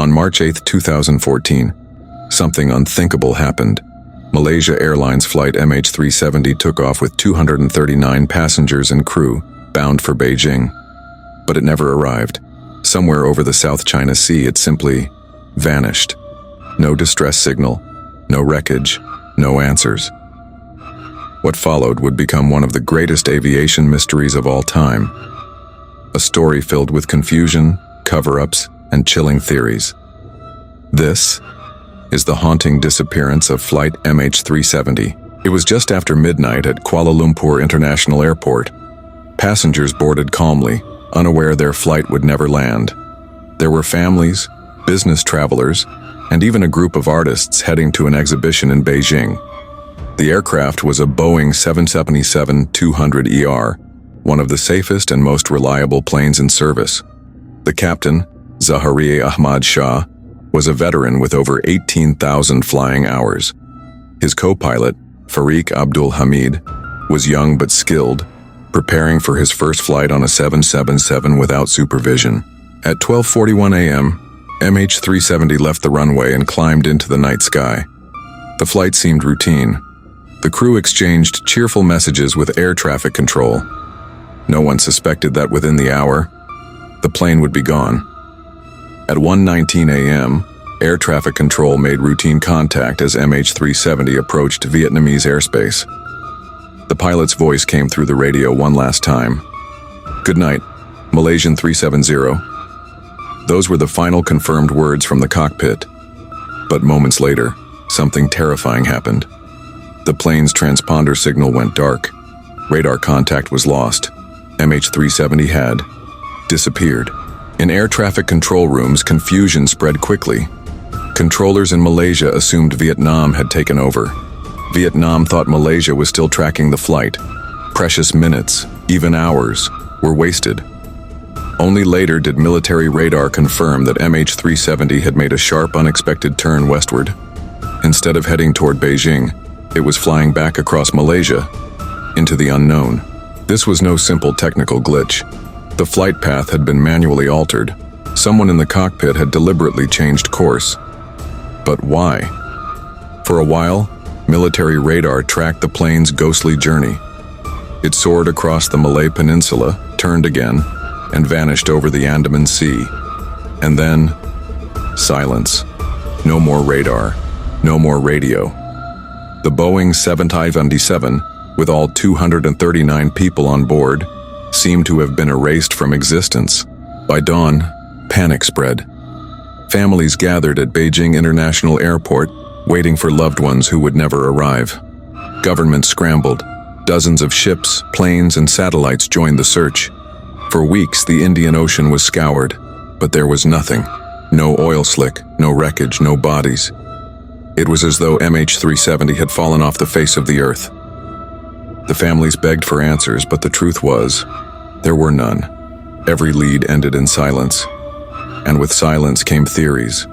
On March 8, 2014, something unthinkable happened. Malaysia Airlines flight MH370 took off with 239 passengers and crew, bound for Beijing. But it never arrived. Somewhere over the South China Sea, it simply vanished. No distress signal, no wreckage, no answers. What followed would become one of the greatest aviation mysteries of all time. A story filled with confusion, cover-ups, and chilling theories. This is the haunting disappearance of flight MH370. It was just after midnight at Kuala Lumpur International Airport. Passengers boarded calmly, unaware their flight would never land. There were families, business travelers, and even a group of artists heading to an exhibition in Beijing. The aircraft was a Boeing 777-200ER, one of the safest and most reliable planes in service. The captain, Zaharieh Ahmad Shah, was a veteran with over 18,000 flying hours. His co-pilot, Fariq Abdul Hamid, was young but skilled, preparing for his first flight on a 777 without supervision. At 12:41 a.m., MH370 left the runway and climbed into the night sky. The flight seemed routine. The crew exchanged cheerful messages with air traffic control. No one suspected that within the hour, the plane would be gone. At 1:19 a.m., air traffic control made routine contact as MH370 approached Vietnamese airspace. The pilot's voice came through the radio one last time. "Good night, Malaysian 370. Those were the final confirmed words from the cockpit. But moments later, something terrifying happened. The plane's transponder signal went dark. Radar contact was lost. MH370 had disappeared. In air traffic control rooms, confusion spread quickly. Controllers in Malaysia assumed Vietnam had taken over. Vietnam thought Malaysia was still tracking the flight. Precious minutes, even hours, were wasted. Only later did military radar confirm that MH370 had made a sharp, unexpected turn westward. Instead of heading toward Beijing, it was flying back across Malaysia, into the unknown. This was no simple technical glitch. The flight path had been manually altered. Someone in the cockpit had deliberately changed course. But why? For a while, military radar tracked the plane's ghostly journey. It soared across the Malay Peninsula, turned again, and vanished over the Andaman Sea. And then, silence. No more radar, no more radio. The Boeing 777, with all 239 people on board, seemed to have been erased from existence. By dawn, panic spread. Families gathered at Beijing International Airport, waiting for loved ones who would never arrive. Government scrambled. Dozens of ships, planes, and satellites joined the search. For weeks, the Indian Ocean was scoured, but there was nothing. No oil slick, no wreckage, no bodies. It was as though MH370 had fallen off the face of the earth. The families begged for answers, but the truth was, there were none. Every lead ended in silence, and with silence came theories,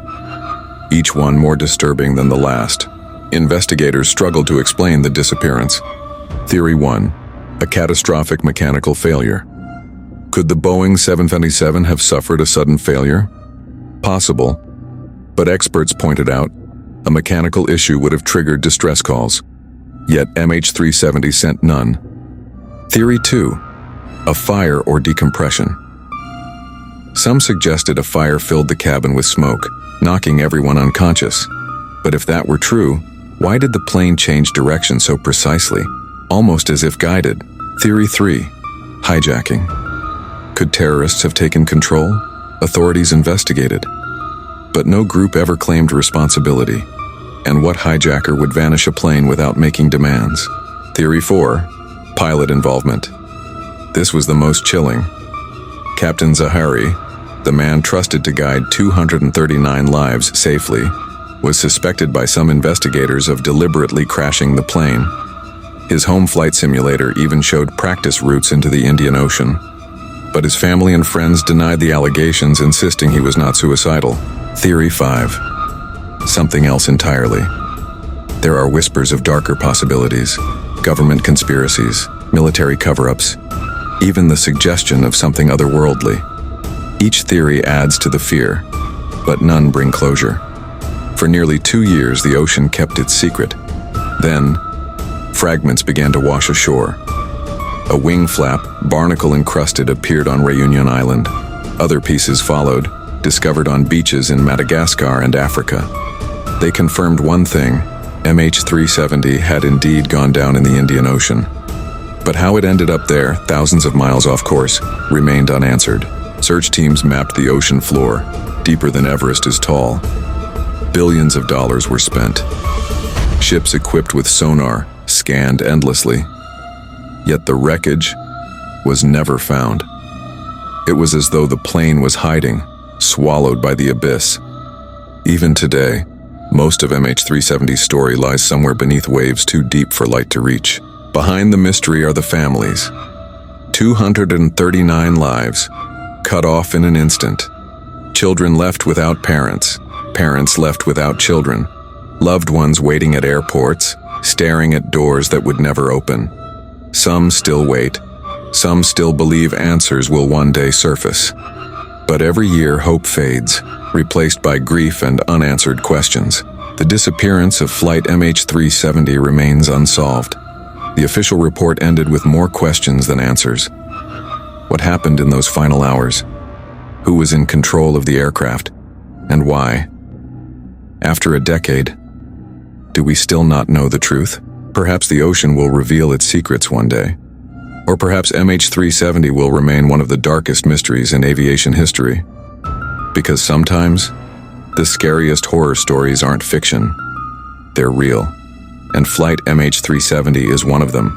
each one more disturbing than the last. Investigators struggled to explain the disappearance. Theory 1, a catastrophic mechanical failure. Could the Boeing 777 have suffered a sudden failure? Possible, but experts pointed out a mechanical issue would have triggered distress calls. Yet MH370 sent none. Theory 2, a fire or decompression. Some suggested a fire filled the cabin with smoke, knocking everyone unconscious. But if that were true, why did the plane change direction so precisely, almost as if guided? Theory 3, hijacking. Could terrorists have taken control? Authorities investigated. But no group ever claimed responsibility. And what hijacker would vanish a plane without making demands? Theory 4, pilot involvement. This was the most chilling. Captain Zahari, the man trusted to guide 239 lives safely, was suspected by some investigators of deliberately crashing the plane. His home flight simulator even showed practice routes into the Indian Ocean. But his family and friends denied the allegations, insisting he was not suicidal. Theory 5, something else entirely. There are whispers of darker possibilities, government conspiracies, military cover-ups, even the suggestion of something otherworldly. Each theory adds to the fear, but none bring closure. For nearly 2 years, the ocean kept its secret. Then, fragments began to wash ashore. A wing flap, barnacle-encrusted, appeared on Réunion Island. Other pieces followed, discovered on beaches in Madagascar and Africa. They confirmed one thing: MH370 had indeed gone down in the Indian Ocean. But how it ended up there, thousands of miles off course, remained unanswered. Search teams mapped the ocean floor, deeper than Everest is tall. Billions of dollars were spent. Ships equipped with sonar scanned endlessly. Yet the wreckage was never found. It was as though the plane was hiding, swallowed by the abyss. Even today, most of MH370's story lies somewhere beneath waves too deep for light to reach. Behind the mystery are the families. 239 lives, cut off in an instant. Children left without parents, parents left without children, loved ones waiting at airports, staring at doors that would never open. Some still wait, some still believe answers will one day surface. But every year hope fades, replaced by grief and unanswered questions. The disappearance of flight MH370 remains unsolved. The official report ended with more questions than answers. What happened in those final hours? Who was in control of the aircraft? And why? After a decade, do we still not know the truth? Perhaps the ocean will reveal its secrets one day. Or perhaps MH370 will remain one of the darkest mysteries in aviation history. Because sometimes, the scariest horror stories aren't fiction. They're real. And Flight MH370 is one of them.